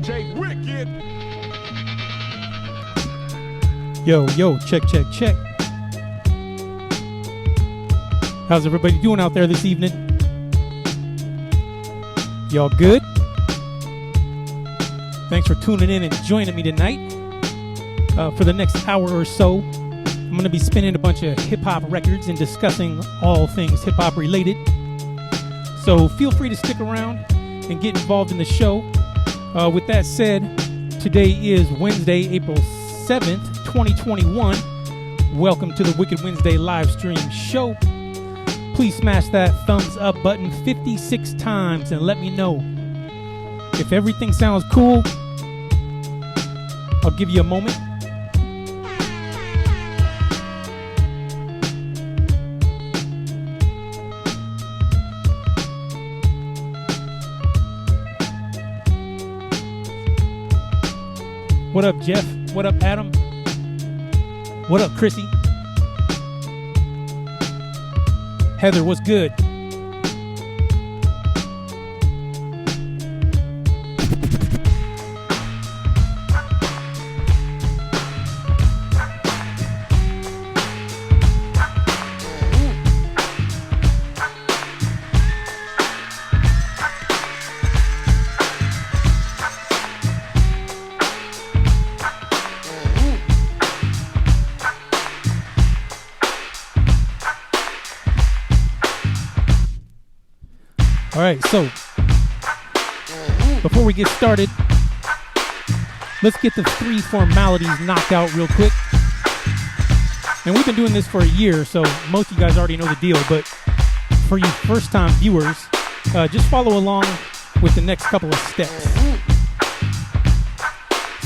TheRealDJWicked. Yo, check. How's everybody doing out there this evening? Y'all good? Thanks for tuning in and joining me tonight. For the next hour or so, I'm going to be spinning a bunch of hip-hop records and discussing all things hip-hop related. So feel free to stick around and get involved in the show. With that said, today is Wednesday, April 7th, 2021. Welcome to the Wicked Wednesday live stream show. Please smash that thumbs up button 56 times and let me know. If everything sounds cool, I'll give you a moment. What up, Jeff? What up, Adam? What up, Chrissy? Heather, what's good? All right, so before we get started, let's get the 3 formalities knocked out real quick. And we've been doing this for a year, so most of you guys already know the deal. But for you first-time viewers, just follow along with the next couple of steps.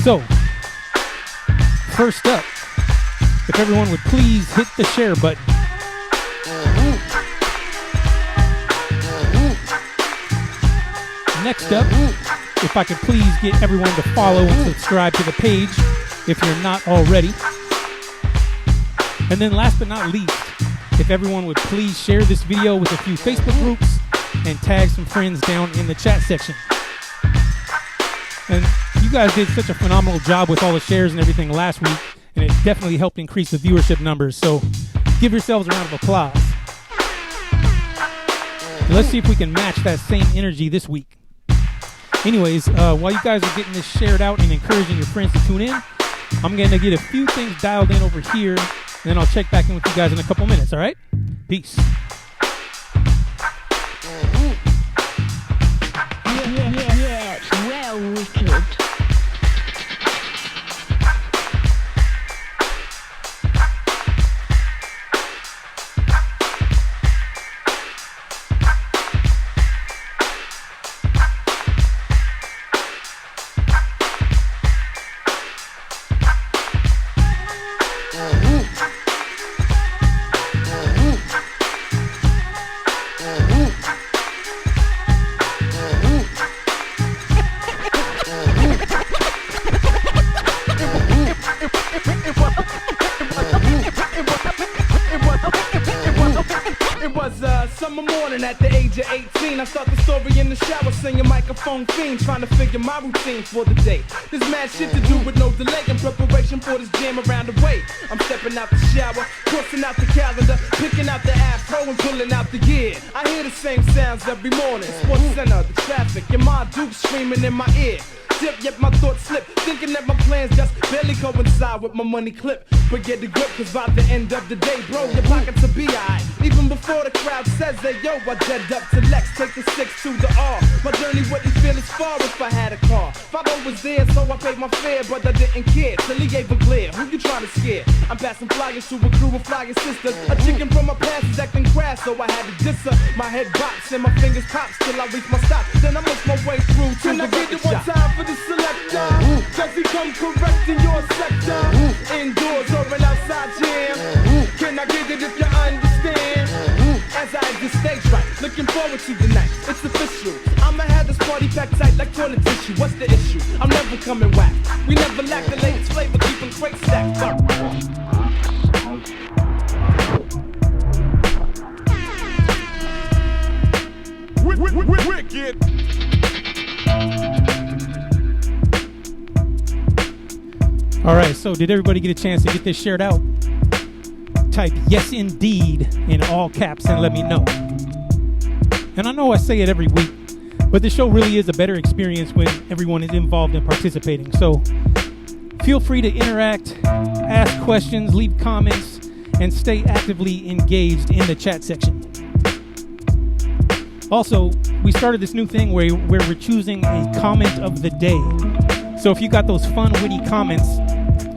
So, first up, if everyone would please hit the share button. Next up, if I could please get everyone to follow and subscribe to the page if you're not already. And then last but not least, if everyone would please share this video with a few Facebook groups and tag some friends down in the chat section. And you guys did such a phenomenal job with all the shares and everything last week, and it definitely helped increase the viewership numbers. So give yourselves a round of applause. Let's see if we can match that same energy this week. Anyways, while you guys are getting this shared out and encouraging your friends to tune in, I'm going to get a few things dialed in over here, and then I'll check back in with you guys in a couple minutes, all right? Peace. Yeah, it's well wicked. Summer morning at the age of 18, I start the story in the shower, singing microphone fiend, trying to figure my routine for the day. There's mad shit to do with no delay in preparation for this jam around the way. I'm stepping out the shower, crossing out the calendar, picking out the afro and pulling out the gear. I hear the same sounds every morning, Sports Center, the traffic, and my Duke screaming in my ear. Dip, yet my thoughts slip, thinking that my plans just barely coincide with my money clip. But get the grip, cause by the end of the day, bro, your pockets will be alright. Even before the crowd says that, yo, I jet up to Lex, take the 6 to the R. My journey wouldn't feel as far if I had a car. Father was there, so I paid my fare, but I didn't care, till he gave a glare. Who you trying to scare? I'm passing flyers to a crew of flyer sisters. A chicken from my past is acting crass, so I had to diss her. My head bops and my fingers pops till I reach my stop. Then I make my way through to the record shop. Can I get it one time for the selector? Cause he come correct in your sector. Indoors or an outside jam. Can I get it if you understand? As I exit stage right, looking forward to the night. It's official. I'ma have this party packed tight like toilet tissue. What's the issue? I'm never coming whack. We never lack the latest flavor, keeping crates stacked up. Wicked. All right, so did everybody get a chance to get this shared out? Type yes indeed in all caps and let me know. And I know I say it every week, but the show really is a better experience when everyone is involved in participating. So feel free to interact, ask questions, leave comments, and stay actively engaged in the chat section. Also, we started this new thing where we're choosing a comment of the day. So if you got those fun, witty comments,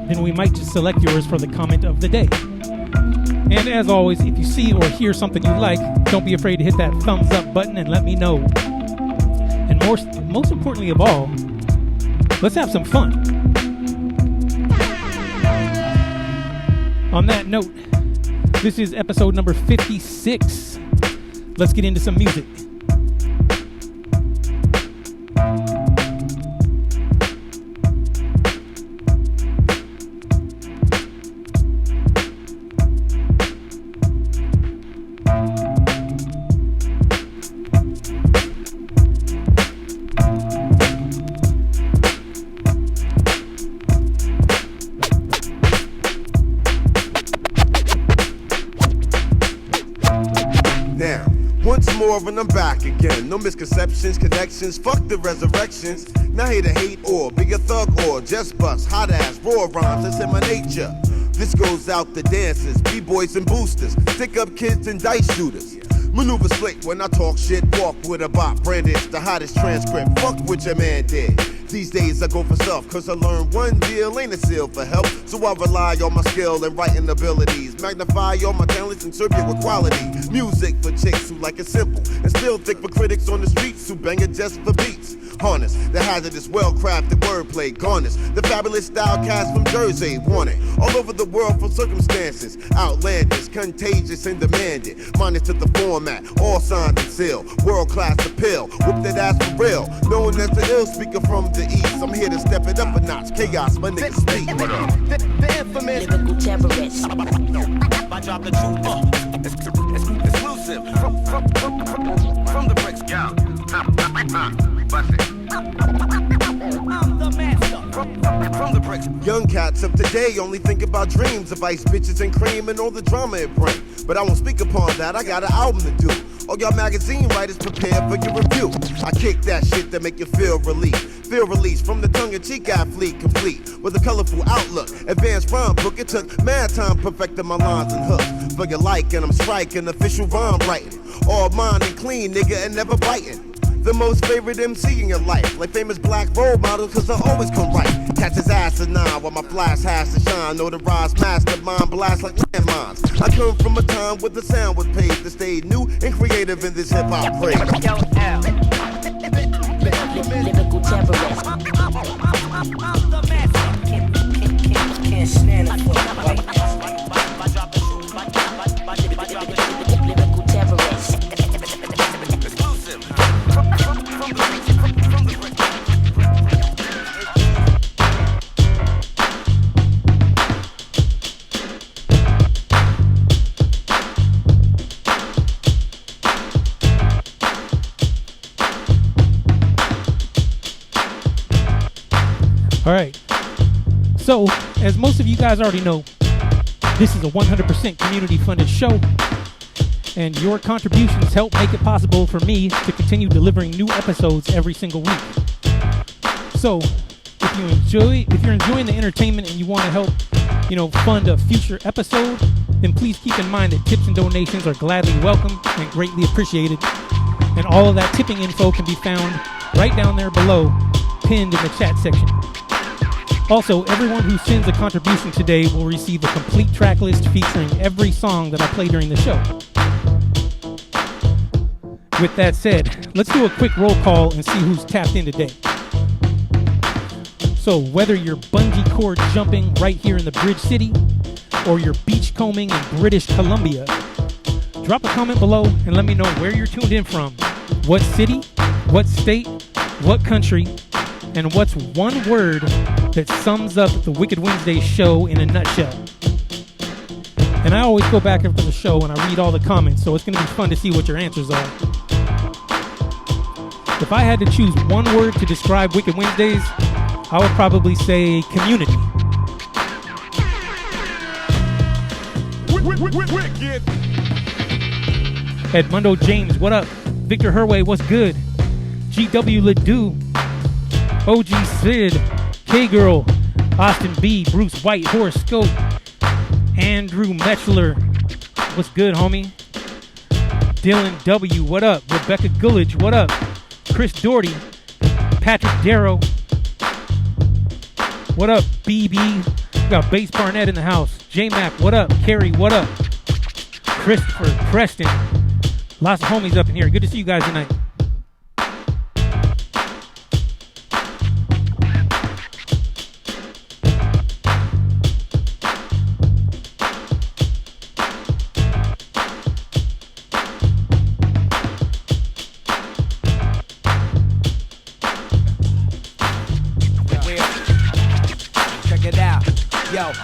then we might just select yours for the comment of the day. And as always, if you see or hear something you like, don't be afraid to hit that thumbs up button and let me know. And most importantly of all, let's have some fun. On that note, this is episode number 56. Let's get into some music. And I'm back again. No misconceptions, connections, fuck the resurrections. Not here to hate or be a thug or just bust hot ass raw rhymes. That's in my nature. This goes out to dancers, b-boys and boosters, stick up kids and dice shooters. Maneuver slick when I talk shit, walk with a bop, brandish the hottest transcript. Fuck what your man did. These days I go for self, cause I learned one deal ain't a seal for help. So I rely on my skill and writing abilities. Magnify all my talents and serve you with quality. Music for chicks who like it simple, and still thick for critics on the streets who bang it just for beats. Harness the hazardous, well-crafted wordplay, garnish the fabulous style cast from Jersey. Want it all over the world for circumstances outlandish, contagious and demanded. Minus to the format, all signed and sealed. World-class appeal, whip that ass for real. Known as the ill speaker from the east. I'm here to step it up a notch. Chaos, my niggas speak. The infamous lyrical terrorist. I drop the truth. Exclusive from the bricks. Bust it. I'm the master. From the bricks. Young cats of today only think about dreams of ice bitches and cream and all the drama it brings. But I won't speak upon that. I got an album to do. All y'all magazine writers prepare for your review. I kick that shit that make you feel relief. Feel release from the tongue-in-cheek athlete, complete with a colorful outlook. Advanced rhyme book, it took mad time perfecting my lines and hooks. For your like, and I'm striking official rhyme writing. All mine and clean, nigga, and never biting. The most favorite MC in your life, like famous black role models, cause I always come right. Catch his ass at 9 while my flash has to shine. Know the rise mastermind blast like landmines. I come from a time where the sound was paved to stay new and creative in this hip-hop craze. Lyrical terrorist. I'm the master. Can't stand it for right. Lyrical terrorist. Exclusive. All right. So, as most of you guys already know, this is a 100% community-funded show, and your contributions help make it possible for me to continue delivering new episodes every single week. So, if you're enjoying the entertainment and you want to help, fund a future episode, then please keep in mind that tips and donations are gladly welcome and greatly appreciated. And all of that tipping info can be found right down there below, pinned in the chat section. Also, everyone who sends a contribution today will receive a complete track list featuring every song that I play during the show. With that said, let's do a quick roll call and see who's tapped in today. So whether you're bungee cord jumping right here in the Bridge City, or you're beachcombing in British Columbia, drop a comment below and let me know where you're tuned in from, what city, what state, what country, and what's one word that sums up the Wicked Wednesday show in a nutshell. And I always go back after the show and I read all the comments, so it's going to be fun to see what your answers are. If I had to choose one word to describe Wicked Wednesdays, I would probably say community. Wicked. Edmundo James, what up? Victor Herway, what's good? GW Ledoux, OG Sid, K-Girl, Austin B, Bruce White, Horoscope, Andrew Metchler, what's good, homie? Dylan W, what up? Rebecca Gullidge, what up? Chris Doherty, Patrick Darrow, what up? BB, we got Bass Barnett in the house. J-Mac, what up? Carrie, what up? Christopher, Preston, lots of homies up in here. Good to see you guys tonight.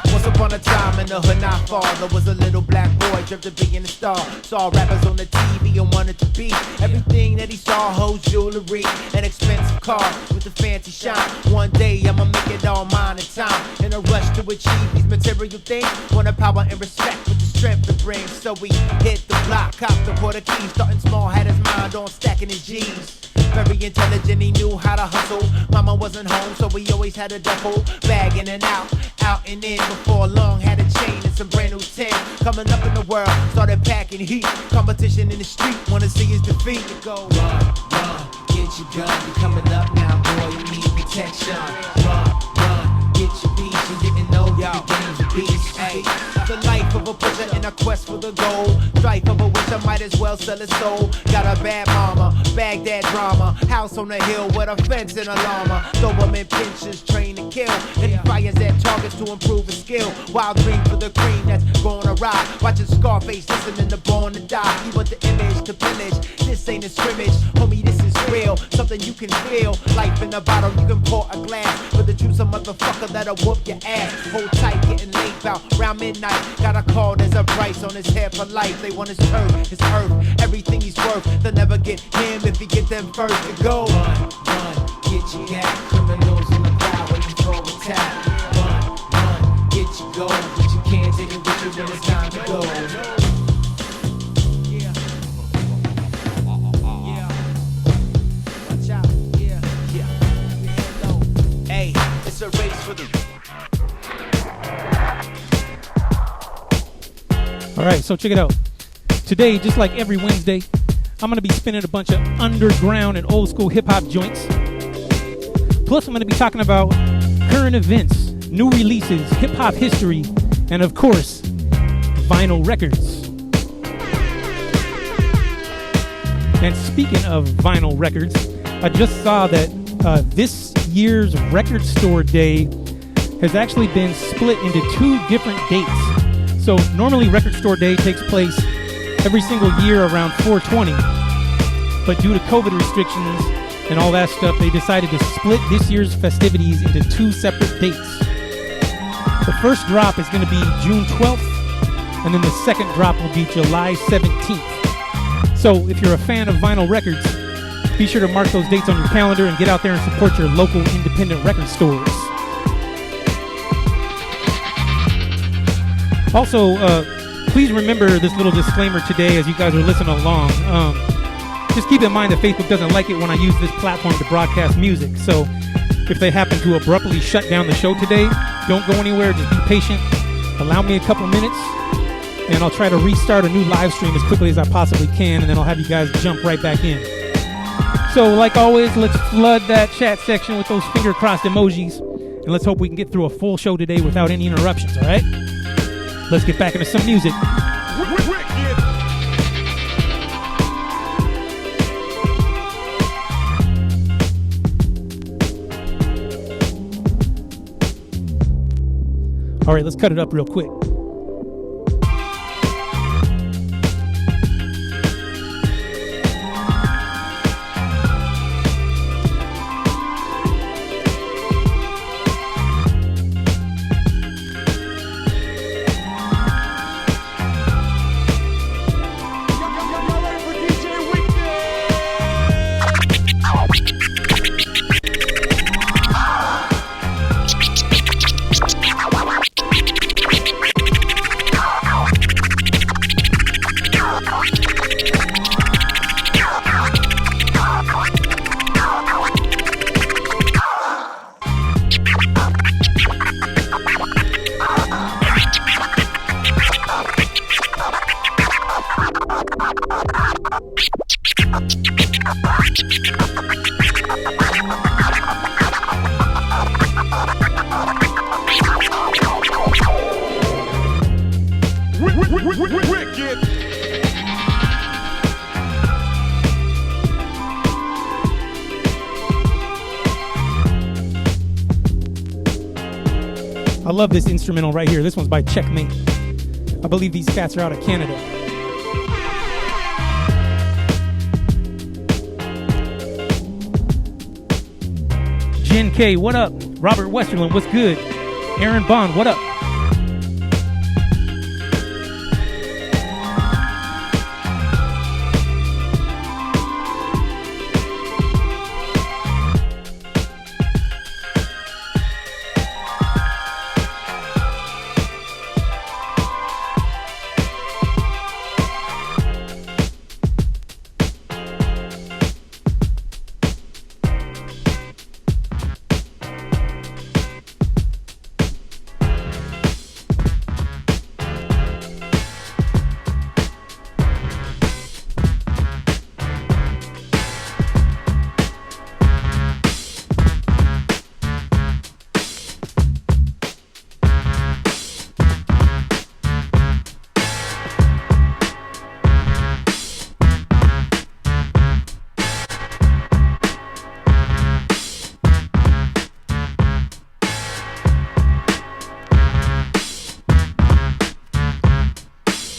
Once upon a time in the hood not far, there was a little black boy dreamt of being a star. Saw rappers on the TV and wanted to be everything that he saw: hoes, jewelry, and expensive cars with a fancy shine. One day I'ma make it all mine in time. In a rush to achieve these material things, wanted power and respect with the strength to bring. So we hit the block, copped the quarter keys, starting small, had his mind on stacking his G's. Very intelligent, he knew how to hustle. Mama wasn't home, so we always had a duffel bag in and out and in. Before long, had a chain and some brand new tin. Coming up in the world, started packing heat. Competition in the street, wanna see his defeat. You go run, get your gun. You're coming up now, boy, you need protection. Run, get your piece. You didn't know the game's a beast. Hey, the life of a pusher in a quest for the goal. Strife of a wisher might as well sell his soul. Got a bad mama, Baghdad drama. House on the hill with a fence and a llama. Throw him in pinches, train to kill. And he fires at targets to improve his skill. Wild dream for the cream that's gonna ride. Watching Scarface, listening to Born to Die. He want the image to pillage. This ain't a scrimmage, homie, this is real. Something you can feel. Life in a bottle, you can pour a glass. But the truth's a motherfucker that'll whoop your ass. Hold tight, getting late about round midnight. Got a call, there's a price on his head for life. They want his turf, his earth, everything he's worth. They'll never get him if he get them first to go. Run, get your gat. Criminals in the crowd when you throw a tap. Run, get your gold. But you can't take it with you when it's time to go. Watch out, hey, it's a race for the... All right, so check it out. Today, just like every Wednesday, I'm going to be spinning a bunch of underground and old school hip hop joints. Plus, I'm going to be talking about current events, new releases, hip hop history, and of course, vinyl records. And speaking of vinyl records, I just saw that this year's Record Store Day has actually been split into 2 different dates. So normally Record Store Day takes place every single year around 4/20. But due to COVID restrictions and all that stuff, they decided to split this year's festivities into 2 separate dates. The first drop is going to be June 12th, and then the second drop will be July 17th. So if you're a fan of vinyl records, be sure to mark those dates on your calendar and get out there and support your local independent record stores. Also, please remember this little disclaimer today as you guys are listening along. Just keep in mind that Facebook doesn't like it when I use this platform to broadcast music. So if they happen to abruptly shut down the show today, don't go anywhere. Just be patient. Allow me a couple minutes, and I'll try to restart a new live stream as quickly as I possibly can, and then I'll have you guys jump right back in. So like always, let's flood that chat section with those finger crossed emojis, and let's hope we can get through a full show today without any interruptions, all right? Let's get back into some music. All right, let's cut it up real quick. Wicked. I love this instrumental right here. This one's by Checkmate. I believe these cats are out of Canada. Jen K, what up? Robert Westerland, what's good? Aaron Bond, what up?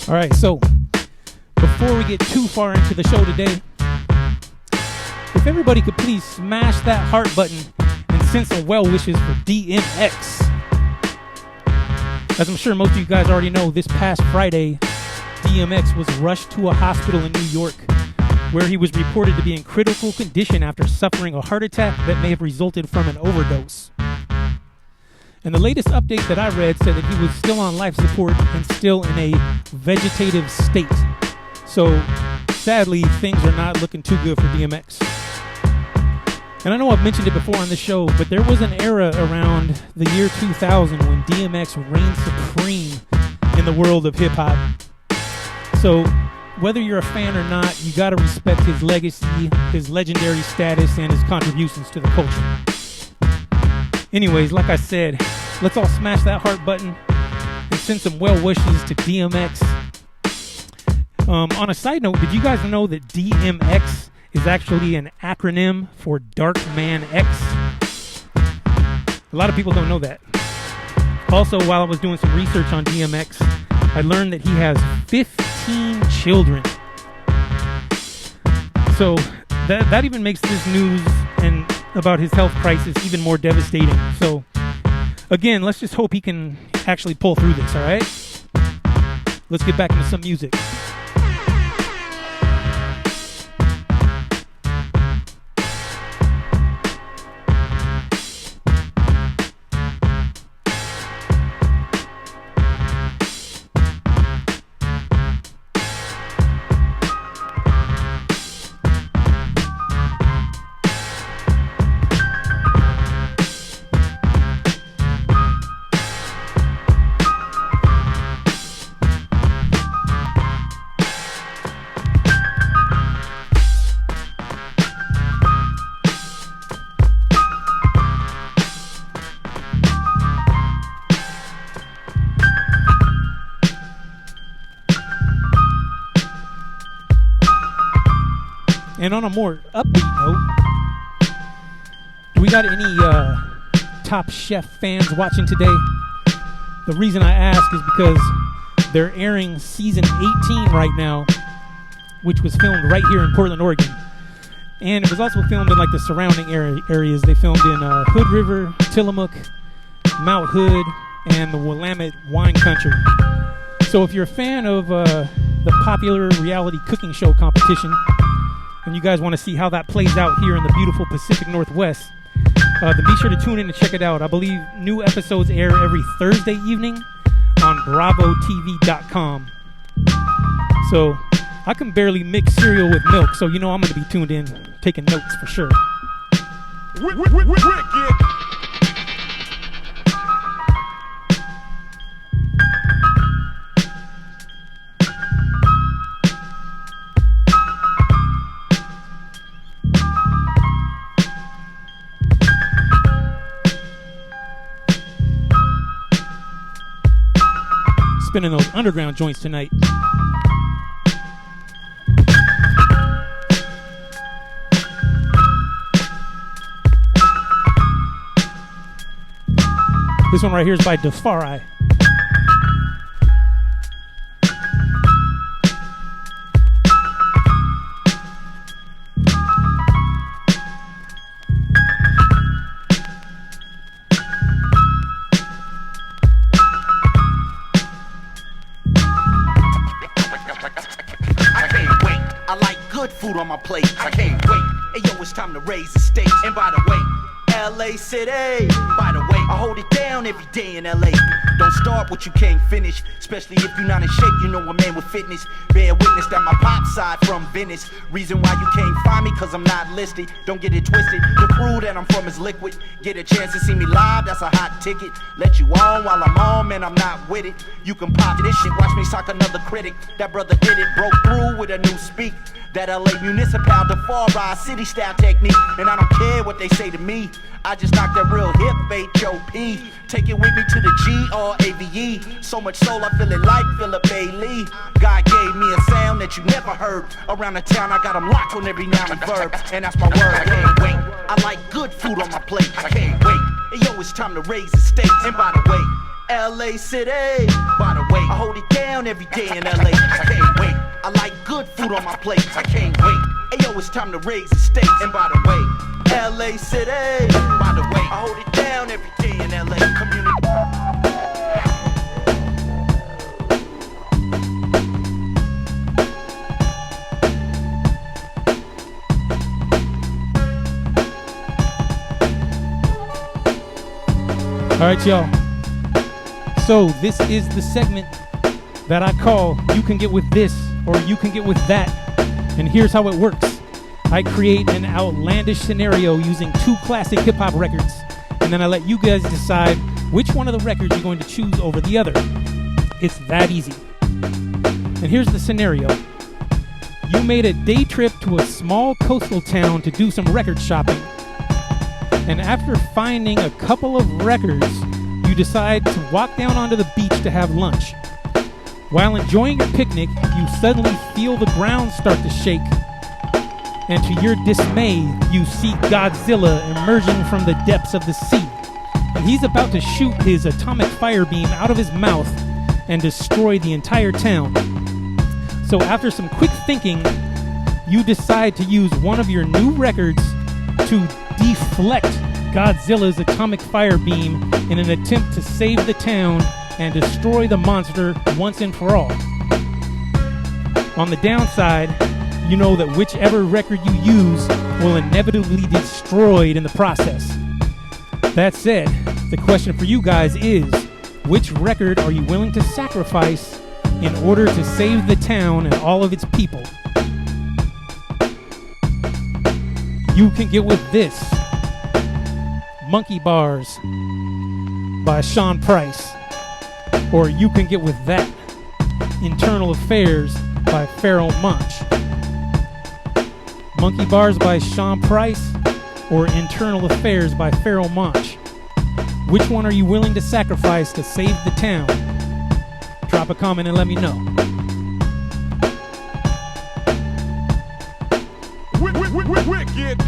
All right, so before we get too far into the show today, if everybody could please smash that heart button and send some well wishes for DMX. As I'm sure most of you guys already know, this past Friday, DMX was rushed to a hospital in New York where he was reported to be in critical condition after suffering a heart attack that may have resulted from an overdose. And the latest update that I read said that he was still on life support and still in a vegetative state. So, sadly, things are not looking too good for DMX. And I know I've mentioned it before on the show, but there was an era around the year 2000 when DMX reigned supreme in the world of hip-hop. So, whether you're a fan or not, you gotta respect his legacy, his legendary status, and his contributions to the culture. Anyways, like I said, let's all smash that heart button and send some well wishes to DMX. On a side note, did you guys know that DMX is actually an acronym for Dark Man X? A lot of people don't know that. Also, while I was doing some research on DMX, I learned that he has 15 children. So that even makes this news and about his health crisis even more devastating. So again, let's just hope he can actually pull through this, all right? Let's get back into some music. And on a more upbeat note, do we got any Top Chef fans watching today? The reason I ask is because they're airing season 18 right now, which was filmed right here in Portland, Oregon. And it was also filmed in like the surrounding areas. They filmed in Hood River, Tillamook, Mount Hood, and the Willamette wine country. So if you're a fan of the popular reality cooking show competition, and you guys want to see how that plays out here in the beautiful Pacific Northwest, then be sure to tune in and check it out. I believe new episodes air every Thursday evening on BravoTV.com. So I can barely mix cereal with milk, so you know I'm going to be tuned in, taking notes for sure. Wicked. spinning those underground joints tonight. This one right here is by Defari. Food on my plate, I can't wait. Hey yo, it's time to raise the stakes. And by the way, LA City, by the way, I hold it down every day in LA. Don't start what you can't finish, especially if you're not in shape. You know a man with fitness. Bear witness that my pop side from Venice. Reason why you can't find me, cause I'm not listed. Don't get it twisted, the crew that I'm from is liquid. Get a chance to see me live, that's a hot ticket. Let you on while I'm on, man, I'm not with it. You can pop this shit, watch me sock another critic. That brother did it, broke through with a new speak. That LA municipal, the far ride city style technique. And I don't care what they say to me, I just knock that real hip H.O.P. Take it with me to the G-R-A-V-E. So much soul, I feel it like Philip Bailey. God gave me a sound that you never heard. Around the town, I got them locked on every noun and verb. And that's my word, I can't wait. I like good food on my plate, I can't wait. Hey yo, it's time to raise the stakes. And by the way, LA City, by the way, I hold it down every day in LA, I can't wait. I like good food on my plate, I can't wait. Hey yo, it's time to raise the stakes. And by the way, LA City, by the way, I hold it down every day in LA community. All right, y'all. So this is the segment that I call You Can Get With This or You Can Get With That. And here's how it works. I create an outlandish scenario using two classic hip-hop records. And then I let you guys decide which one of the records you're going to choose over the other. It's that easy. And here's the scenario. You made a day trip to a small coastal town to do some record shopping. And after finding a couple of records, you decide to walk down onto the beach to have lunch. While enjoying your picnic, you suddenly feel the ground start to shake. And to your dismay, you see Godzilla emerging from the depths of the sea. And he's about to shoot his atomic fire beam out of his mouth and destroy the entire town. So after some quick thinking, you decide to use one of your new records to deflect Godzilla's atomic fire beam in an attempt to save the town and destroy the monster once and for all. On the downside, you know that whichever record you use will inevitably be destroyed in the process. That said, the question for you guys is, which record are you willing to sacrifice in order to save the town and all of its people? You Can Get With This, Monkey Bars by Sean Price, or You Can Get With That, Internal Affairs by Pharoah Monch. Monkey Bars by Sean Price or Internal Affairs by Pharoah Monch. Which one are you willing to sacrifice to save the town? Drop a comment and let me know. Wicked.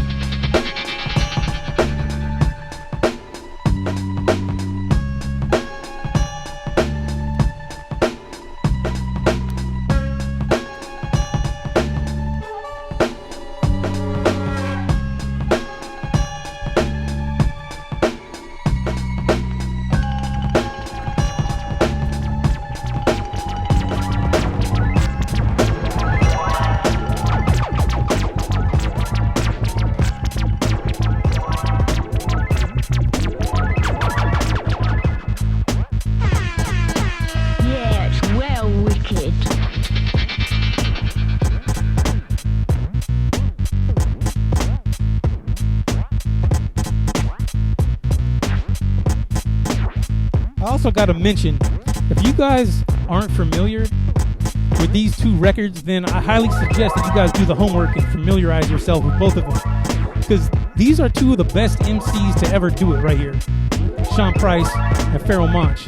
Gotta mention, if you guys aren't familiar with these two records, then I highly suggest that you guys do the homework and familiarize yourself with both of them, because these are two of the best MCs to ever do it right here, Sean Price and Pharoah Monch.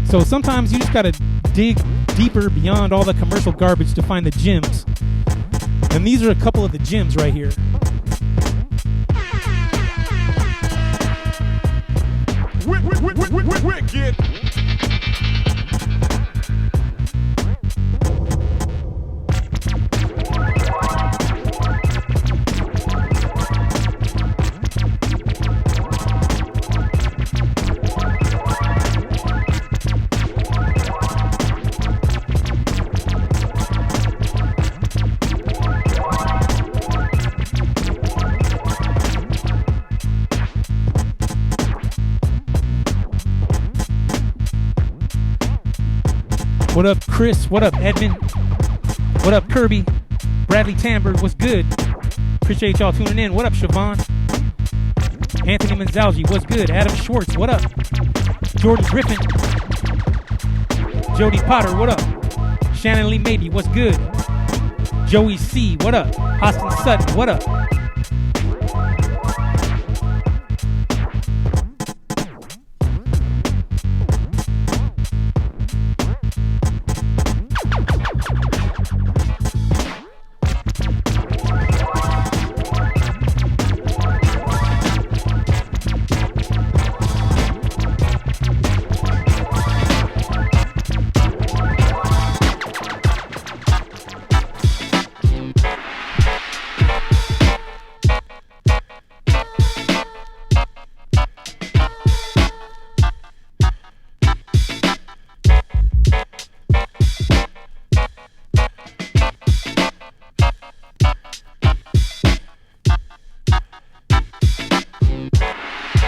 So sometimes you just gotta dig deeper beyond all the commercial garbage to find the gems. And these are a couple of the gems right here. Wicked. What up, Chris? What up, Edmund? What up, Kirby? Bradley Tambert, what's good? Appreciate y'all tuning in. What up, Siobhan? Anthony Manzalgi, what's good? Adam Schwartz, what up? Jordan Griffin. Jody Potter, what up? Shannon Lee Maybe, what's good? Joey C, what up? Austin Sutton, what up?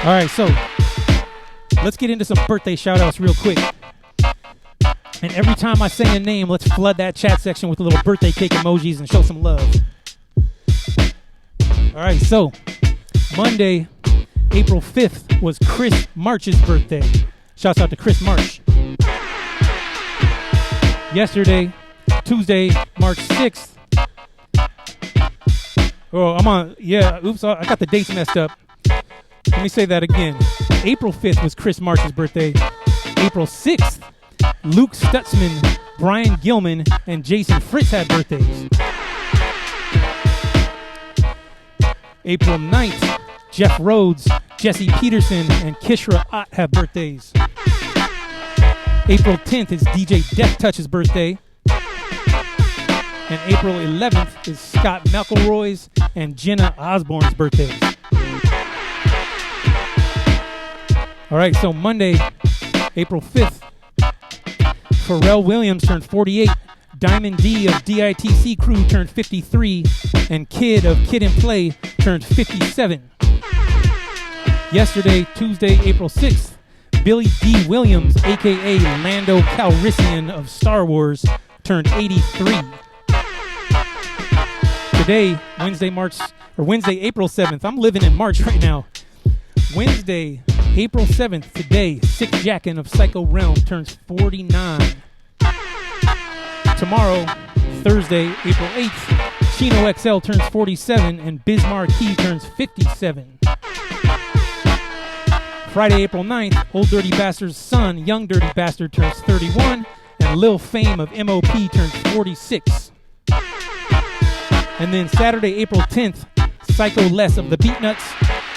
All right, so let's get into some birthday shout-outs real quick. And every time I say a name, let's flood that chat section with little birthday cake emojis and show some love. All right, so Monday, April 5th was Chris March's birthday. Shouts out to Chris March. Yesterday, Tuesday, March 6th. Oh, I got the dates messed up. Let me say that again. April 5th was Chris March's birthday. April 6th, Luke Stutzman, Brian Gilman, and Jason Fritz had birthdays. April 9th, Jeff Rhodes, Jesse Peterson, and Kishra Ott have birthdays. April 10th is DJ Death Touch's birthday. And April 11th is Scott McElroy's and Jenna Osborne's birthdays. All right, so Monday, April 5th, Pharrell Williams turned 48, Diamond D of DITC Crew turned 53, and Kid of Kid and Play turned 57. Yesterday, Tuesday, April 6th, Billy D. Williams, a.k.a. Lando Calrissian of Star Wars, turned 83. Today, Wednesday, April 7th, I'm living in March right now. Wednesday, April 7th, today, Sick Jackin of Psycho Realm turns 49. Tomorrow, Thursday, April 8th, Chino XL turns 47 and Biz Marquee turns 57. Friday, April 9th, Old Dirty Bastard's son, Young Dirty Bastard, turns 31 and Lil Fame of MOP turns 46. And then Saturday, April 10th, Psycho Les of the Beatnuts,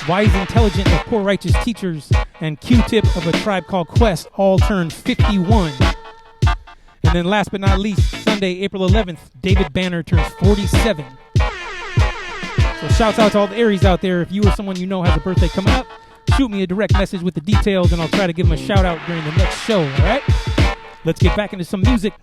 Wise Intelligent of Poor Righteous Teachers, and Q-Tip of A Tribe Called Quest all turned 51. And then last but not least, Sunday, April 11th, David Banner turns 47. So shouts out to all the Aries out there. If you or someone you know has a birthday coming up, shoot me a direct message with the details and I'll try to give them a shout out during the next show, all right? Let's get back into some music.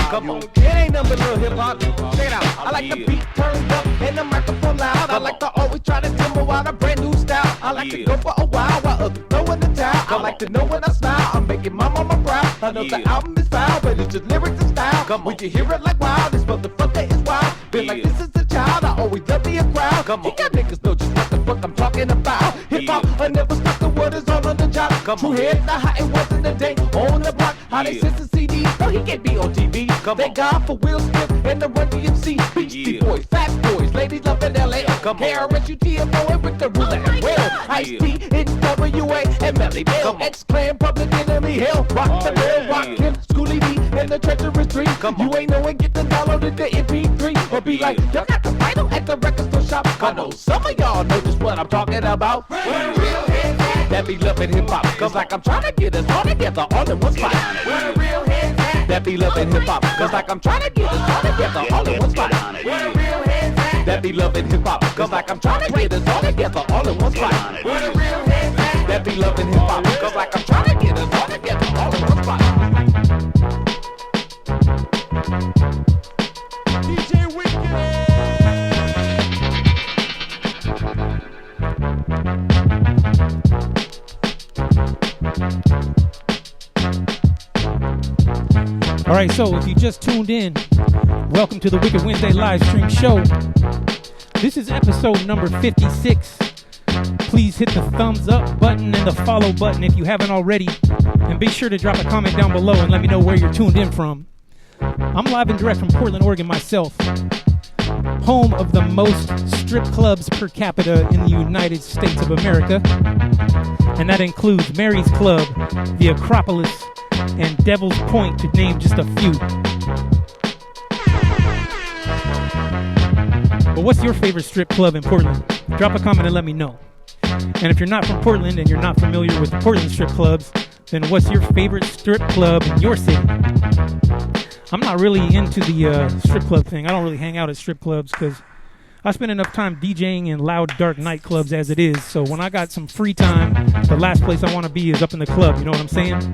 Come on, it ain't nothing but real hip hop. Check it out. I like the beat turned up and the microphone loud. I like to always try to demo out a brand new style. I like to go for a while others throw in the towel. I like to know when I smile, I'm making my mama proud. I know the album is foul, but it's just lyrics and style. When you hear it like wow, this motherfucker is wild. Been like this is a child, I always love me a crowd. You got niggas know just what the fuck I'm talking about. Hip hop, I never stop, the word is all on the job. True head, not how it was in the day. On the block, How they censor CDs, so he can't be on TV. Thank God for Will Smith and the Run DMC. Beastie Boys, Fat Boys, ladies up in LA. KRS-UTFO and with the ruler and Will. Ice-T, NWA, and Melly Bill. X-Clan, Public Enemy, Hill. Rock the Bill, Rock Him, Schoolie D, and the Treacherous Three. You ain't knowing, get the downloaded the MP3. Or be like, y'all got the vinyl at the record store shop. I know some of y'all know just what I'm talking about. Where the real heads at? That be loving hip-hop. Cause like I'm trying to get us all together all in one spot. Where the real heads at? That be loving hip-hop. Cause like I'm trying to get us all together all in one spot. Where the real heads at? That be loving hip-hop. Cause like I'm trying to get us all together all in one spot. Where the real heads at? That be loving hip-hop. Cause like I'm trying to get us all together all in one spot. DJ Wicked. All right, so if you just tuned in, welcome to the Wicked Wednesday live stream show. This is episode number 56. Please hit the thumbs up button and the follow button if you haven't already. And be sure to drop a comment down below and let me know where you're tuned in from. I'm live and direct from Portland, Oregon myself. Home of the most strip clubs per capita in the United States of America. And that includes Mary's Club, the Acropolis, and Devil's Point, to name just a few. But what's your favorite strip club in Portland? Drop a comment and let me know. And if you're not from Portland and you're not familiar with the Portland strip clubs, then what's your favorite strip club in your city? I'm not really into the strip club thing. I don't really hang out at strip clubs because I spend enough time DJing in loud, dark nightclubs as it is. So when I got some free time, the last place I want to be is up in the club. You know what I'm saying?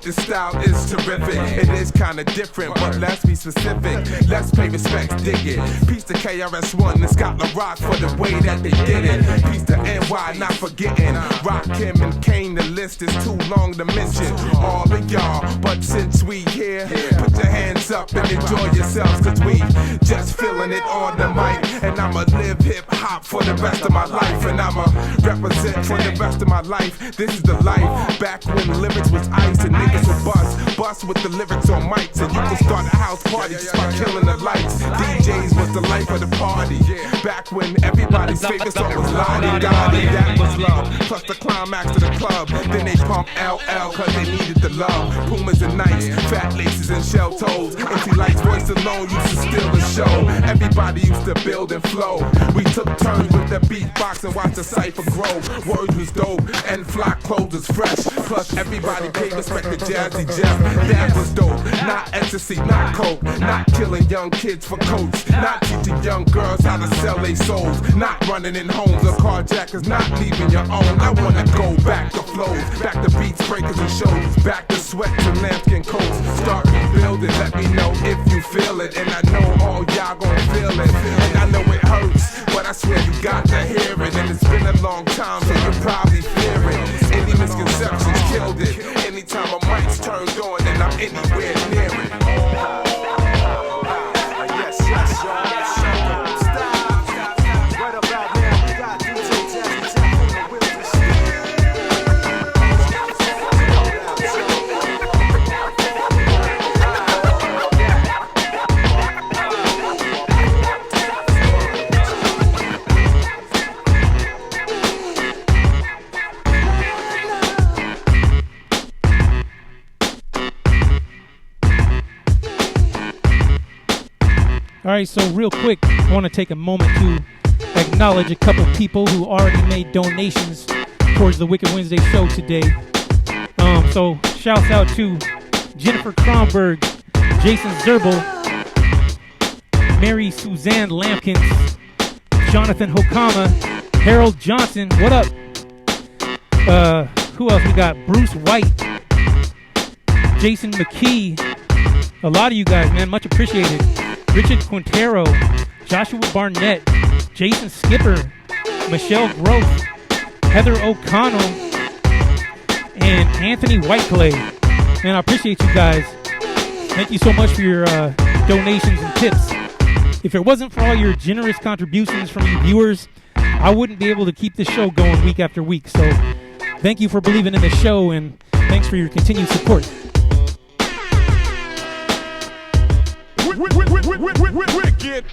This style is terrific. It is kinda different, but let's be specific. Let's pay respects, dig it. Peace to KRS-One and Scotland Rock for the way that they did it. Peace to NY, not forgetting Rock, Kim, and Kane. The list is too long to mention all of y'all. But since we here, put your hands up and enjoy yourselves, cause we just feeling it on the mic. And I'ma live hip-hop for the rest of my life. And I'ma represent for the rest of my life. This is the life, back when lyrics was ice and niggas would bust with the lyrics on mics. And you can start a house party just by killing the lights. DJs was the life of the party, back when everybody's favorite song was La-Di-Da-Di. That was love, plus the climax of the club. Then they pump LL cause they needed the love. Pumas and Knights, fat laces and shell toes. MC Light's voice alone used to steal the show. Everybody used to build and flow. We took turns with the beatbox and watched the cypher grow. Words was dope and fly clothes was fresh. Plus everybody paid respect to Jazzy Jeff. That was dope, not ecstasy, not coke. Not killing young kids for coats. Not teaching young girls how to sell their souls. Not running in homes or carjackers, not leaving your own. I wanna go back to flows, back to beats, breakers and shows. Back to sweat and lambskin coats. Start rebuilding, let me know if you feel it. And I know all y'all gon' feel it. And I know it hurts, but I swear you got to hear it. And it's been a long time, so you probably fear it. Any misconceptions killed it. Anytime a mic's turned on and I'm anywhere near it. Yes, yes, y'all. Right about now, we got DJ Jazzy Jeff on the wheels. All right, so real quick, I want to take a moment to acknowledge a couple people who already made donations towards the Wicked Wednesday show today. So shouts out to Jennifer Kronberg, Jason Zerbel, Mary Suzanne Lampkins, Jonathan Hokama, Harold Johnson, what up? Who else we got? Bruce White, Jason McKee, a lot of you guys, man, much appreciated. Richard Quintero, Joshua Barnett, Jason Skipper, Michelle Gross, Heather O'Connell, and Anthony Whiteclay. Man, I appreciate you guys. Thank you so much for your donations and tips. If it wasn't for all your generous contributions from you viewers, I wouldn't be able to keep this show going week after week. So thank you for believing in the show, and thanks for your continued support. Wicked.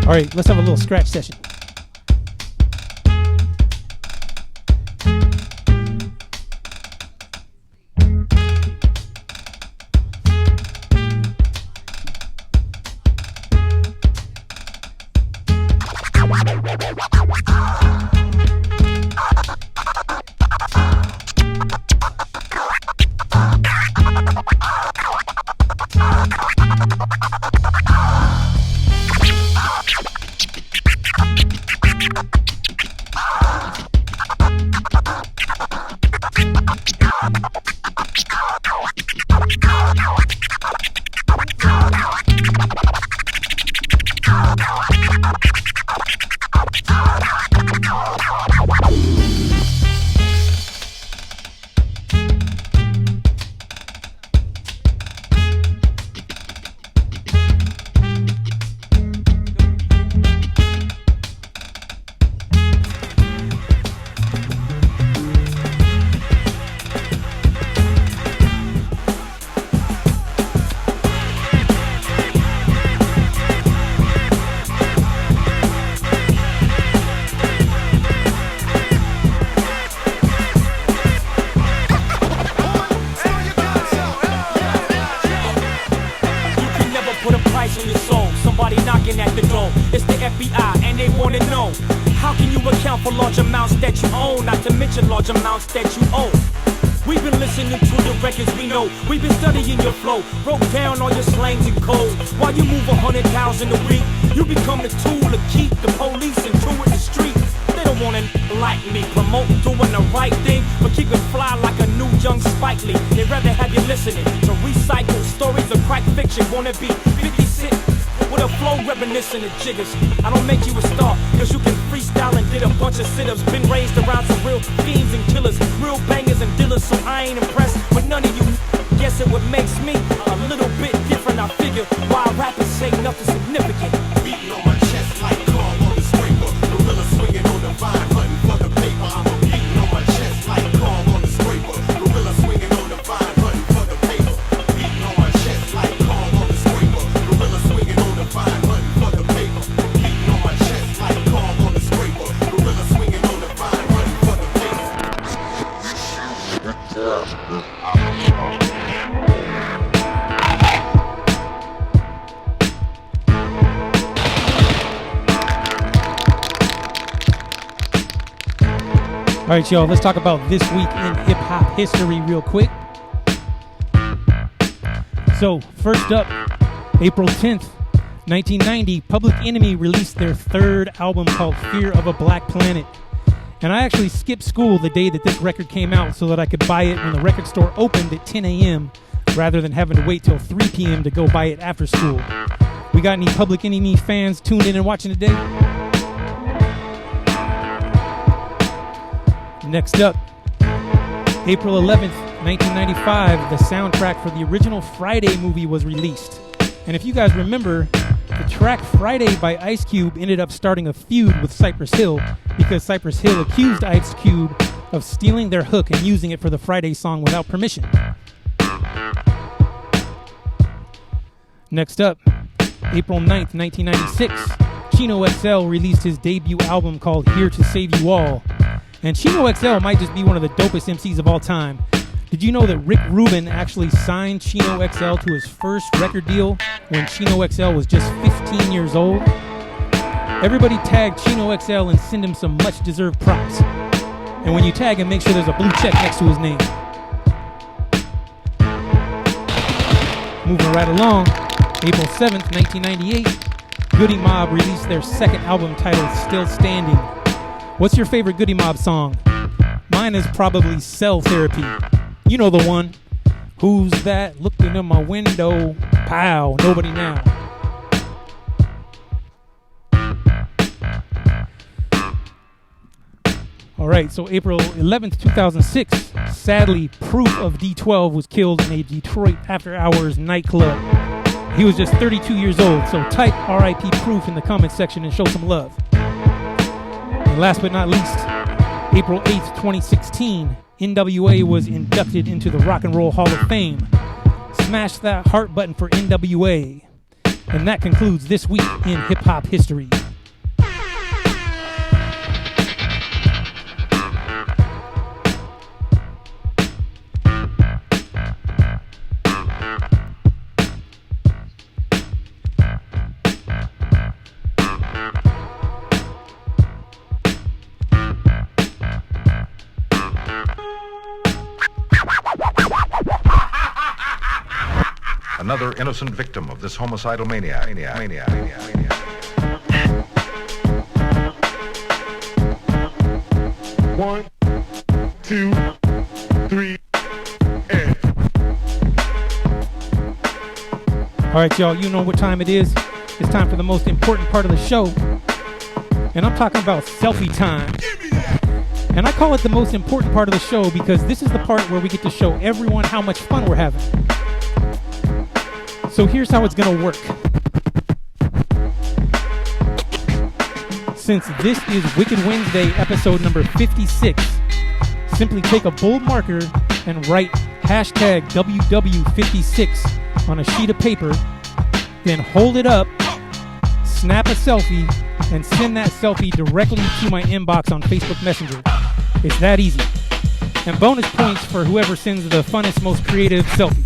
All right, let's have a little scratch session. Jiggers. I don't make you a star, cause you can freestyle and did a bunch of sit-ups. Been raised around some real fiends and killers, real bangers and dealers, so I ain't impressed with none of you. Guessing what makes me a little bit different. I figure why rappers say nothing significant. Beating on my chest like Carl on the scraper. Gorilla swinging on the vine, hunting for the paper. I'm beating on my chest like Carl on the scraper. Gorilla swinging on the vine, hunting for the paper. Beating on my chest like Carl on the scraper. Gorilla swinging on the vine, hunting for the paper. Beating on my chest like Carl on the scraper. Gorilla swinging on the vine, hunting for the paper. All right, y'all, let's talk about this week in hip-hop history real quick. So, first up, April 10th, 1990, Public Enemy released their third album called Fear of a Black Planet. And I actually skipped school the day that this record came out so that I could buy it when the record store opened at 10 a.m. rather than having to wait till 3 p.m. to go buy it after school. We got any Public Enemy fans tuned in and watching today? Next up, April 11th, 1995, the soundtrack for the original Friday movie was released. And if you guys remember, the track Friday by Ice Cube ended up starting a feud with Cypress Hill because Cypress Hill accused Ice Cube of stealing their hook and using it for the Friday song without permission. Next up, April 9th, 1996, Chino XL released his debut album called Here to Save You All. And Chino XL might just be one of the dopest MCs of all time. Did you know that Rick Rubin actually signed Chino XL to his first record deal when Chino XL was just 15 years old? Everybody tag Chino XL and send him some much-deserved props. And when you tag him, make sure there's a blue check next to his name. Moving right along, April 7th, 1998, Goody Mob released their second album titled Still Standing. What's your favorite Goody Mob song? Mine is probably Cell Therapy. You know the one. Who's that looking in my window? Pow, nobody now. Alright, so April 11th, 2006, sadly, Proof of D12 was killed in a Detroit after-hours nightclub. He was just 32 years old, so type RIP Proof in the comments section and show some love. And last but not least, April 8th, 2016, NWA was inducted into the Rock and Roll Hall of Fame. Smash that heart button for NWA. And that concludes this week in hip-hop history. Another innocent victim of this homicidal maniac. One, two, three, and. All right, y'all, you know what time it is. It's time for the most important part of the show. And I'm talking about selfie time. And I call it the most important part of the show because this is the part where we get to show everyone how much fun we're having. So here's how it's gonna work. Since this is Wicked Wednesday episode number 56, simply take a bold marker and write hashtag WW56 on a sheet of paper, then hold it up, snap a selfie, and send that selfie directly to my inbox on Facebook Messenger. It's that easy. And bonus points for whoever sends the funnest, most creative selfie.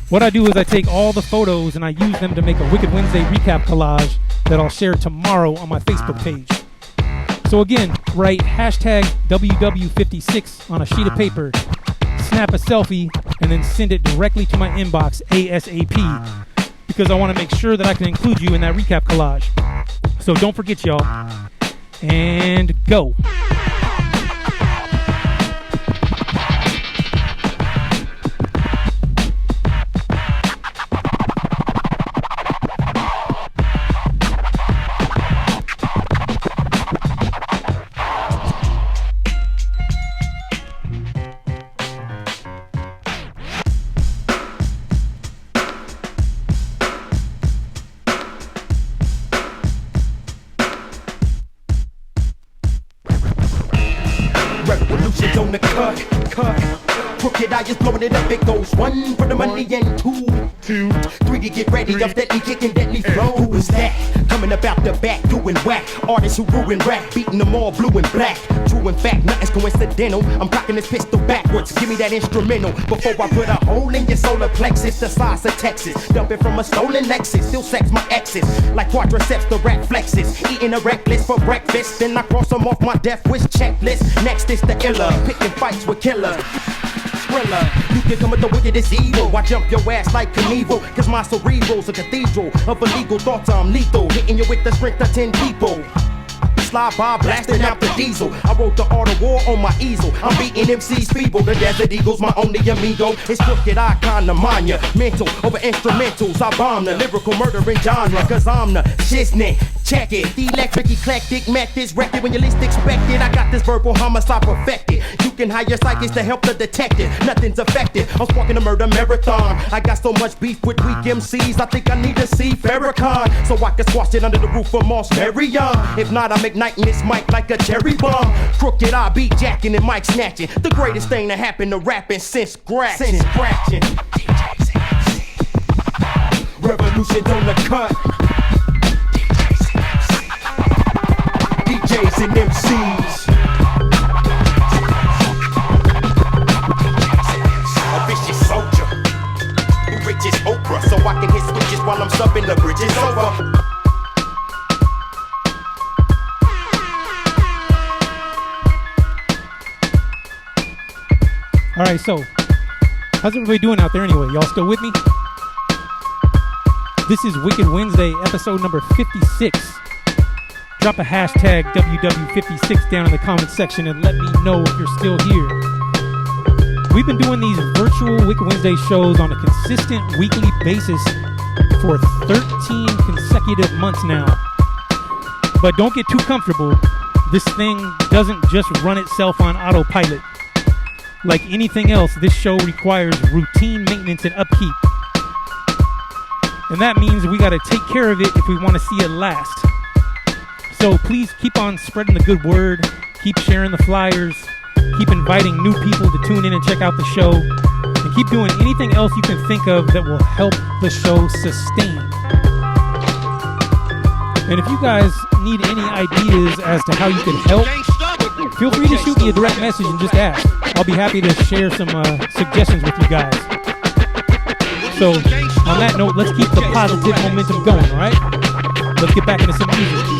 What I do is I take all the photos and I use them to make a Wicked Wednesday recap collage that I'll share tomorrow on my Facebook page. So again, write hashtag WW56 on a sheet of paper, snap a selfie, and then send it directly to my inbox ASAP because I want to make sure that I can include you in that recap collage. So don't forget, y'all. And go. Revolutions on the cut. Crooked eye is blowing it up, it goes one for the money and two, three to get ready, I'm deadly kicking deadly flow. Who is that? Coming about the back, doing whack. Artists who ruin rap, beating them all blue and black. True in fact, nothing's coincidental. I'm cocking this pistol backwards, give me that instrumental before I put a hole in your solar plexus, the size of Texas. Dumping from a stolen Lexus, still sex my exes like quadriceps, the rat flexes. Eating a reckless for breakfast, then I cross them off my death wish checklist. Next is the iller, picking fights with killers. You can come with the wickedest evil. I jump your ass like Knievel, cause my cerebral's a cathedral of illegal thoughts. I'm lethal, hitting you with the strength of 10 people. Slide by, blasting out the diesel. I wrote the art of war on my easel. I'm beating MCs feeble. The Desert Eagles, my only amigo. It's crooked icon, the monumental. Over instrumentals, I bomb the lyrical murdering genre. Cause I'm the shiznit. Check it. The electric, eclectic methods. Wreck it when you least expect it. I got this verbal homicide perfected. You can hire psychics to help the detective. Nothing's effective. I'm sparking a murder marathon. I got so much beef with weak MCs. I think I need to see Farrakhan so I can squash it under the roof of Moss Marion. If not, I'm igniting this mic like a cherry bomb. Crooked, I beat jacking and mic snatching. The greatest thing to happen to rapping since scratching. DJs and MCs. revolution on the cut. DJs and MCs. A vicious soldier, rich as Oprah, so I can hit switches while I'm subbing the bridges over. All right, so how's everybody doing out there anyway? Y'all still with me? This is Wicked Wednesday, episode number 56. Drop a hashtag WW56 down in the comment section and let me know if you're still here. We've been doing these virtual Wicked Wednesday shows on a consistent weekly basis for 13 consecutive months now. But don't get too comfortable. This thing doesn't just run itself on autopilot. Like anything else, this show requires routine maintenance and upkeep. And that means we gotta take care of it if we want to see it last. So please keep on spreading the good word, keep sharing the flyers, keep inviting new people to tune in and check out the show, and keep doing anything else you can think of that will help the show sustain. And if you guys need any ideas as to how you can help, feel free to shoot me a direct message and just ask. I'll be happy to share some suggestions with you guys. So, on that note, let's keep the positive momentum going, all right? Let's get back into some music.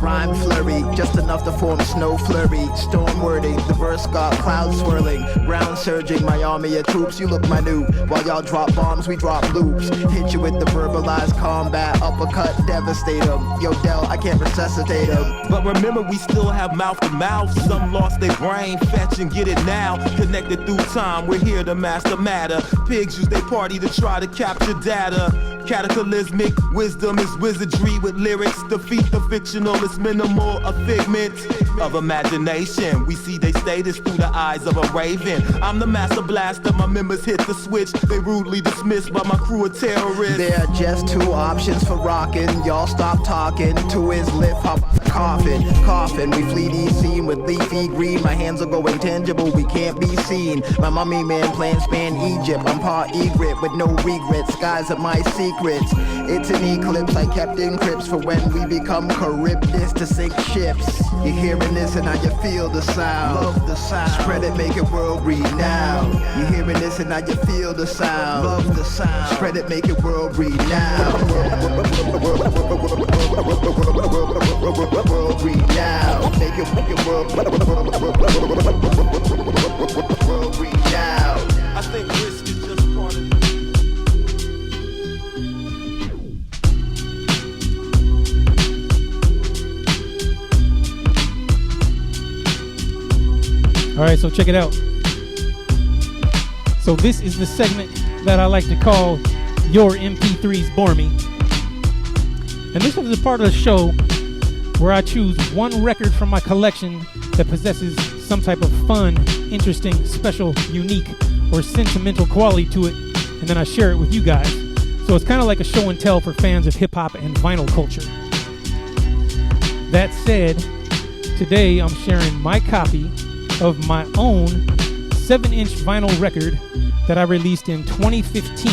Rhyme flurry, just enough to form snow flurry. Storm wording, the verse got clouds swirling. Ground surging, my army of troops, you look minute. While y'all drop bombs, we drop loops. Hit you with the verbalized combat, uppercut, devastate 'em. Yo, Del, I can't resuscitate 'em. But remember, we still have mouth to mouth. Some lost their brain, fetch and get it now. Connected through time, we're here to master matter. Pigs use their party to try to capture data. Cataclysmic wisdom is wizardry with lyrics. Defeat the fictional is minimal, a figment of imagination. We see they status through the eyes of a raven. I'm the master blaster, my members hit the switch. They rudely dismissed by my crew of terrorists. There are just two options for rocking. Y'all stop talking. Two is lift, hop, coffin. We flee the scene with leafy green. My hands are going tangible, we can't be seen. My mummy man plans span Egypt. I'm part egret with no regrets. Skies are my secrets. It's an eclipse I kept in crypts for when we become Charybdis to sink ships. You're hearing this and now you feel the sound. Love the sound. Spread it, make it world renowned. You're hearing this and now you feel the sound. Love the sound. Spread it, make it world renowned. World renowned. Make it world renowned. I think risk is just part of it. All right, so check it out. So this is the segment that I like to call Your MP3s Bore Me. And this is the part of the show where I choose one record from my collection that possesses some type of fun, interesting, special, unique, or sentimental quality to it, and then I share it with you guys. So it's kind of like a show and tell for fans of hip-hop and vinyl culture. That said, today I'm sharing my copy of my own 7-inch vinyl record that I released in 2015.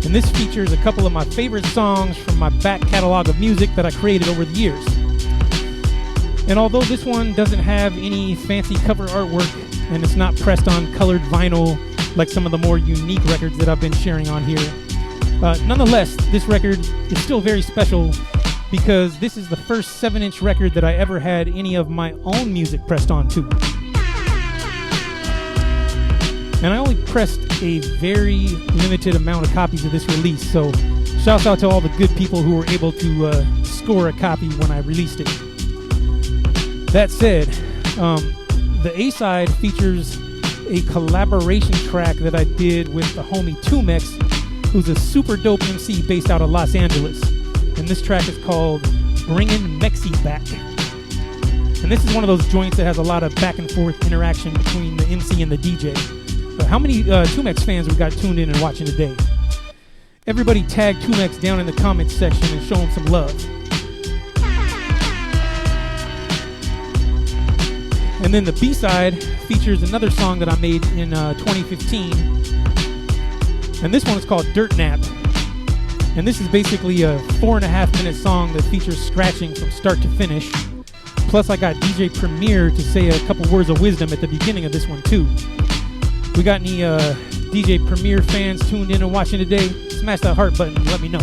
And this features a couple of my favorite songs from my back catalog of music that I created over the years. And although this one doesn't have any fancy cover artwork and it's not pressed on colored vinyl like some of the more unique records that I've been sharing on here, nonetheless, this record is still very special because this is the first 7-inch record that I ever had any of my own music pressed onto. And I only pressed a very limited amount of copies of this release, so shouts out to all the good people who were able to score a copy when I released it. That said, the A-side features a collaboration track that I did with the homie 2Mex, who's a super dope MC based out of Los Angeles. And this track is called Bringin' Mexi Back. And this is one of those joints that has a lot of back and forth interaction between the MC and the DJ. How many 2Mex fans we got tuned in and watching today? Everybody tag 2Mex down in the comments section and show him some love. And then the B-side features another song that I made in 2015. And this one is called Dirt Nap. And this is basically a 4.5-minute song that features scratching from start to finish. Plus I got DJ Premier to say a couple words of wisdom at the beginning of this one too. We got any DJ Premier fans tuned in and watching today? Smash that heart button and let me know.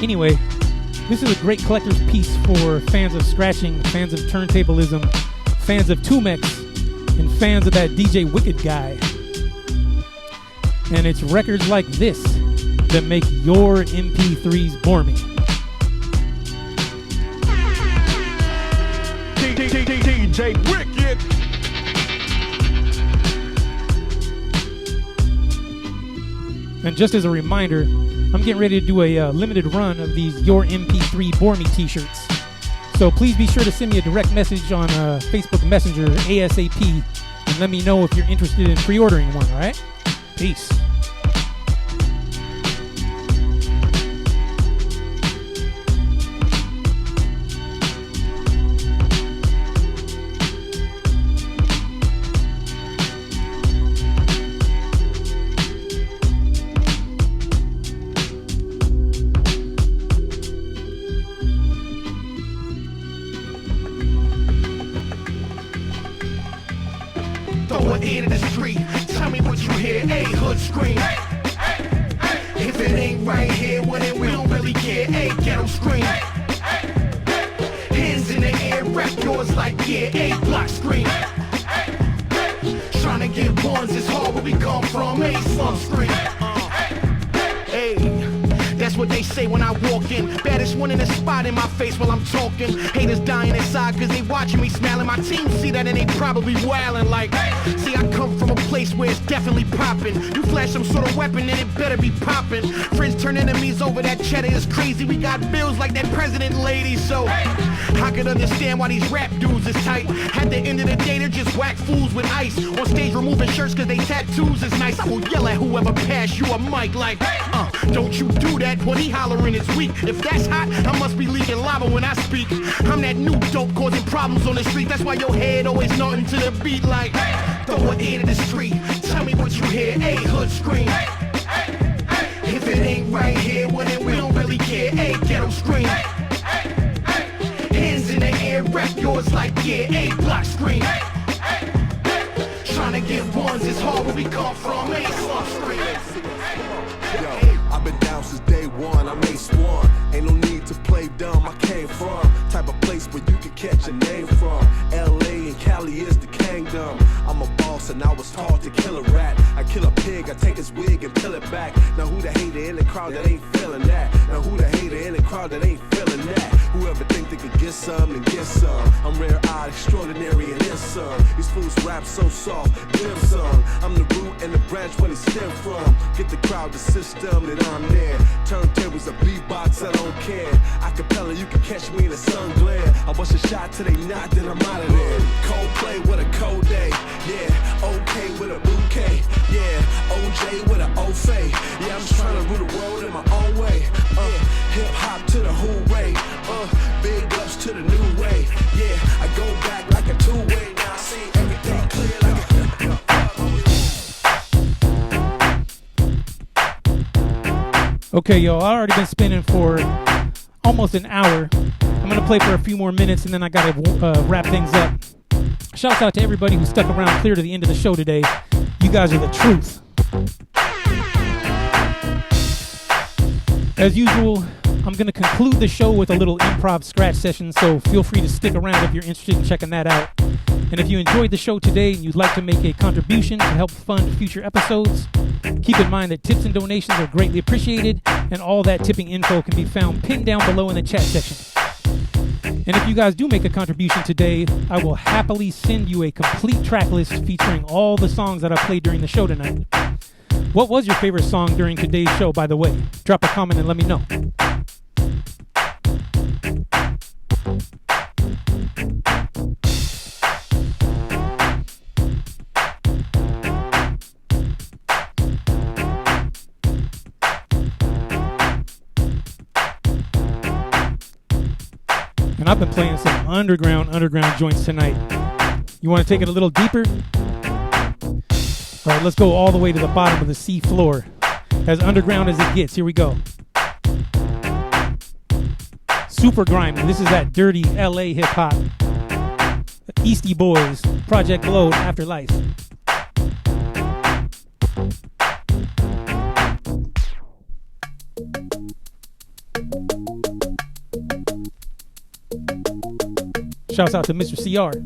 Anyway, this is a great collector's piece for fans of scratching, fans of turntablism, fans of 2Mex, and fans of that DJ guy. And it's records like this that make your MP3s bore me. DJ Wicked. And just as a reminder, I'm getting ready to do a limited run of these Your MP3 Bore Me t-shirts. So please be sure to send me a direct message on Facebook Messenger ASAP and let me know if you're interested in pre-ordering one, alright? Peace. Throw an ear to the street. Tell me what you hear. A hood scream. If it ain't right here, well then we don't really care. A ghetto scream. Hands in the air, rap yours like yeah. A block scream. Trying to get ones is hard where we come from. A slum scream. That's what they say when I walk in. Baddest one in the spot in my face while I'm talking. Haters dying inside cause they watching me smiling. My team see that and they probably wildin' like. See, I come from a place where it's definitely poppin'. You flash some sort of weapon and it better be poppin'. Friends turn enemies over that cheddar is crazy. We got bills like that president lady. So I could understand why these rap dudes is tight. At the end of the day they're just whack fools with ice. On stage removing shirts cause they tattoos is nice. I will yell at whoever pass you a mic like don't you do that when he hollering it's weak. If that's hot, I must be leaking lava when I speak. I'm that new dope causing problems on the street. That's why your head always nothing to the beat like throw an ear to the street. Tell me what you hear. A hood scream. If it ain't right here, well then we don't really care. A ghetto scream. Hands in the air, rap yours like yeah. A block scream. Trying to get ones is hard where we come from. A slum scream. I've been down since day one, I made sworn. Ain't no need to play dumb, I came from type of place where you can catch a name from. LA and Cali is the kingdom. I'm a boss and I was taught to kill a rat. I kill a pig, I take his wig and peel it back. Now who the hater in the crowd that ain't feeling that? Now who the hater in the crowd that ain't feeling that? Whoever think they could get some and get some. I'm rare-eyed, extraordinary and then some. These fools rap so soft, them some. I'm the root and the branch where they stem from. Get the crowd, the system, and I'm there. Turntables, a beatbox, I don't care. Acapella, you can catch me in the sun glare. I bust a shot till they not, then I'm out of there. Coldplay with a cold day, yeah. Okay with a bouquet, yeah. OJ with a O-Fay, yeah. I'm just trying to rule the world in my own way. Hip hop to the hooray, big ups to the new way, yeah. I go back like a two-way, now I see everything clear like a. Okay, y'all, I already been spinning for almost an hour. I'm gonna play for a few more minutes and then I gotta wrap things up. Shouts out to everybody who stuck around clear to the end of the show today. You guys are the truth. As usual, I'm going to conclude the show with a little improv scratch session, so feel free to stick around if you're interested in checking that out. And if you enjoyed the show today and you'd like to make a contribution to help fund future episodes, keep in mind that tips and donations are greatly appreciated, and all that tipping info can be found pinned down below in the chat section. And if you guys do make a contribution today, I will happily send you a complete track list featuring all the songs that I played during the show tonight. What was your favorite song during today's show, by the way? Drop a comment and let me know. And I've been playing some underground joints tonight. You want to take it a little deeper? All right, let's go all the way to the bottom of the sea floor. As underground as it gets. Here we go. Super grimy. This is that dirty LA hip hop. Eastie Boys, Project Glow, Afterlife. Shouts out to Mr. CR.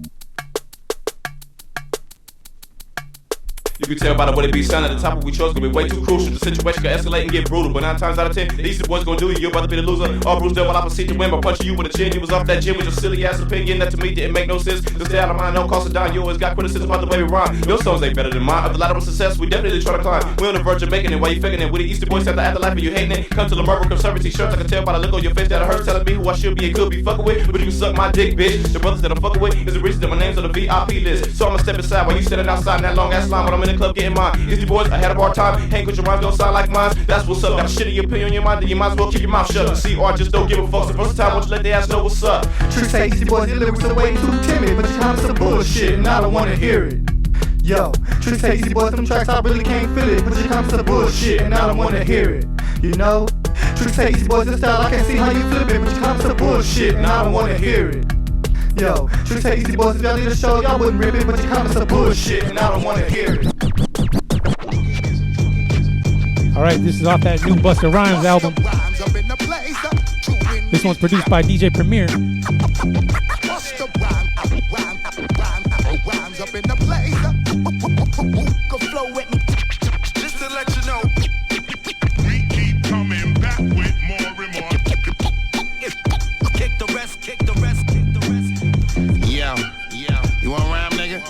You can tell by the way they be sounding at the top of we chose gonna be way too crucial. The situation can escalate and get brutal, but 9 times out of 10, the Eastie Boys gonna do you. You're about to be the loser. All bruised up while I proceed to win by punching you with a chin. You was off that gym with your silly ass opinion that to me didn't make no sense. To stay out of mind, no cost a dime. You always got criticism about the way we rhyme. Your songs ain't better than mine. Of the lateral success, we definitely try to climb. We on the verge of making it while you faking it. With the Eastie Boys at the afterlife and you hating it. Come to the murder conservative shirts. I can tell by the look on your face that it hurts. Telling me who I should be and could be fucking with. But you can suck my dick, bitch. The brothers that I'm fucking with is the reason that my name's on the VIP list. So I'ma step aside while you standing outside in that long ass line when I'm in the club getting mine. Eastie Boys ahead of our time. Hang with your rhymes don't sound like mine. That's what's up. Got a shitty opinion on your mind, then you might as well keep your mouth shut. The CR just don't give a fuck. So first time, won't you let the ass know what's up? True say Eastie Boys, your lyrics are way too timid, but your comments are bullshit, and I don't wanna hear it. Yo, True say Eastie Boys, them tracks I really can't feel it, but your comments are bullshit, and I don't wanna hear it. You know, True say Eastie Boys, this style I can't see how you flip it, but your comments are bullshit, and I don't wanna hear it. Yo, True say Eastie Boys, if y'all need a show, y'all wouldn't rip it, but your comments are bullshit, and I don't wanna hear it. Alright, this is off that new Busta Rhymes album. This one's produced by DJ Premier. Just to let you know, we keep coming back with more and more. Kick the rest, kick the rest, kick the rest. Yo, you want rhyme, nigga?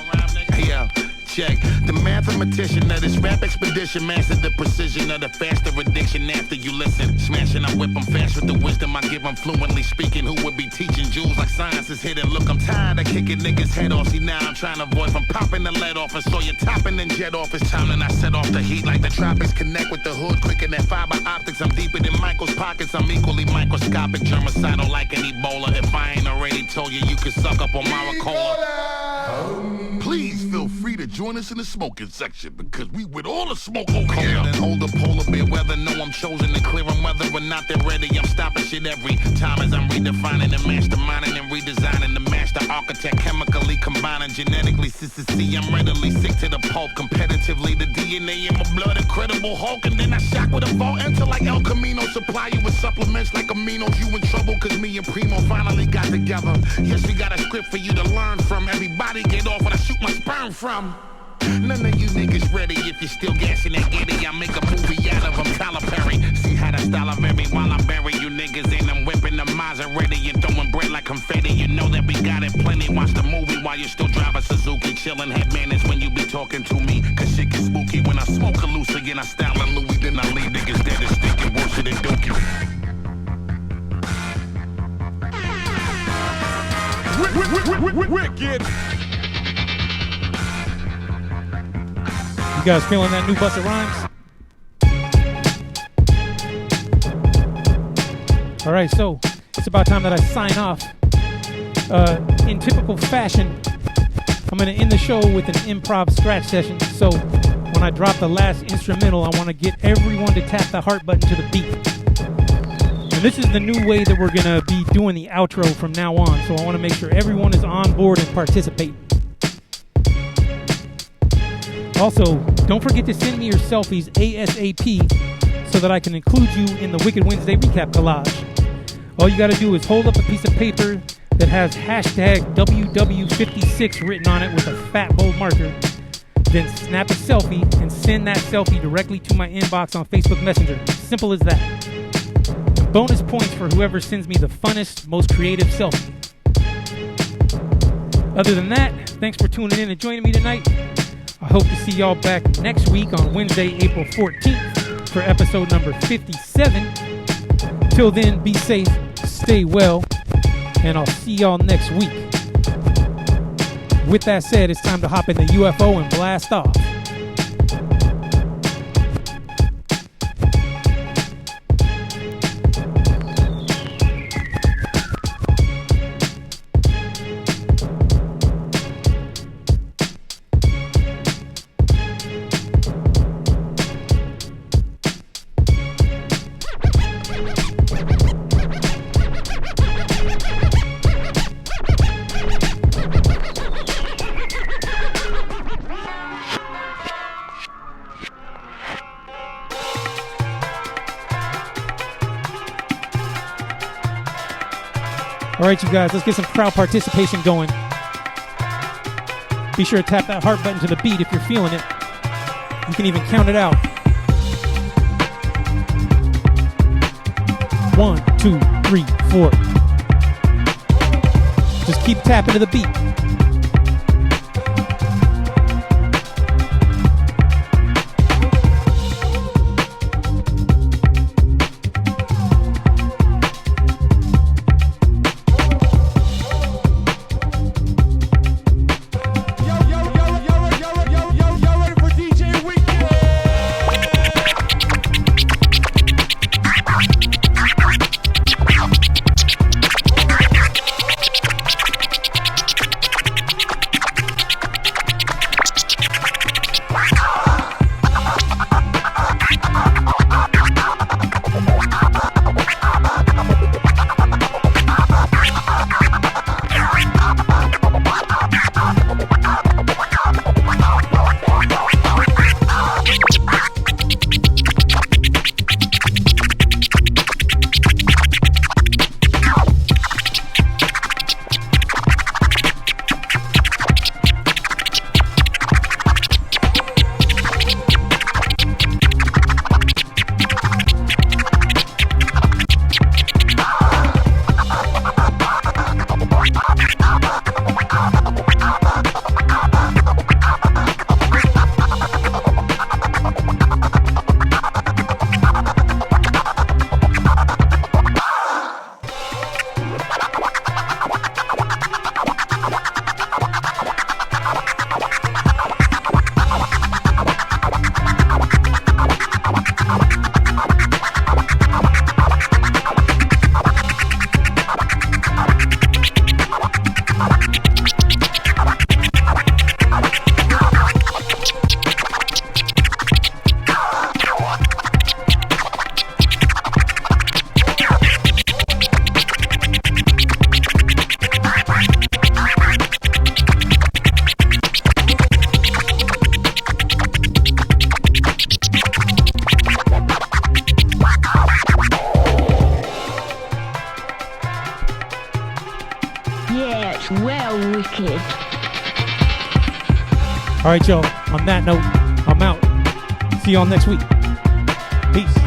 Yo, check. The mathematician of this rap expedition mastered the precision of the faster addiction after you listen. Smashing, I whip them fast with the wisdom I give them fluently speaking. Who would be teaching jewels like science is hidden? Look, I'm tired of kicking niggas' head off. See, now I'm trying to avoid from popping the lead off and saw you topping and jet off. It's time and I set off the heat like the tropics. Connect with the hood quicker than fiber optics. I'm deeper than Michael's pockets. I'm equally microscopic, germicidal like an Ebola. If I ain't already told you, you can suck up on my Ricola. Please feel free to join us in the smoking section because we with all the smoke over here. Colder than older polar bear weather. No, I'm chosen to clear them whether or not they're ready. I'm stopping shit every time as I'm redefining and masterminding and redesigning the master architect. Chemically combining, genetically see, I'm readily sick to the pulp. Competitively, the DNA in my blood, incredible Hulk. And then I shock with a vault enter like El Camino. Supply you with supplements like aminos. You in trouble cause me and Primo finally got together. Yes, we got a script for you to learn from. Everybody get off when I shoot my sperm from. None of you niggas ready if you're still gassing that giddy. I make a movie out of them, Tyler Perry. See how that style I vary while I bury you niggas in. I'm whipping the Maserati and throwing bread like confetti. You know that we got it plenty. Watch the movie while you still drive a Suzuki. Chillin' head manners when you be talking to me. Cause shit get spooky when I smoke a loose again. I style a Louis, then I leave niggas dead and stinking worse than Dookie. Wicked. You guys feeling that new Busta Rhymes? Alright, so it's about time that I sign off. In typical fashion, I'm going to end the show with an improv scratch session. So when I drop the last instrumental, I want to get everyone to tap the heart button to the beat. And this is the new way that we're going to be doing the outro from now on. So I want to make sure everyone is on board and participating. Also, don't forget to send me your selfies ASAP so that I can include you in the Wicked Wednesday recap collage. All you gotta do is hold up a piece of paper that has hashtag WW56 written on it with a fat bold marker. Then snap a selfie and send that selfie directly to my inbox on Facebook Messenger. Simple as that. And bonus points for whoever sends me the funnest, most creative selfie. Other than that, thanks for tuning in and joining me tonight. I hope to see y'all back next week on Wednesday, April 14th for episode number 57. Till then, be safe, stay well, and I'll see y'all next week. With that said, it's time to hop in the UFO and blast off. All right, you guys, let's get some crowd participation going. Be sure to tap that heart button to the beat if you're feeling it. You can even count it out. 1, 2, 3, 4. Just keep tapping to the beat. All right, y'all. On that note, I'm out. See y'all next week. Peace.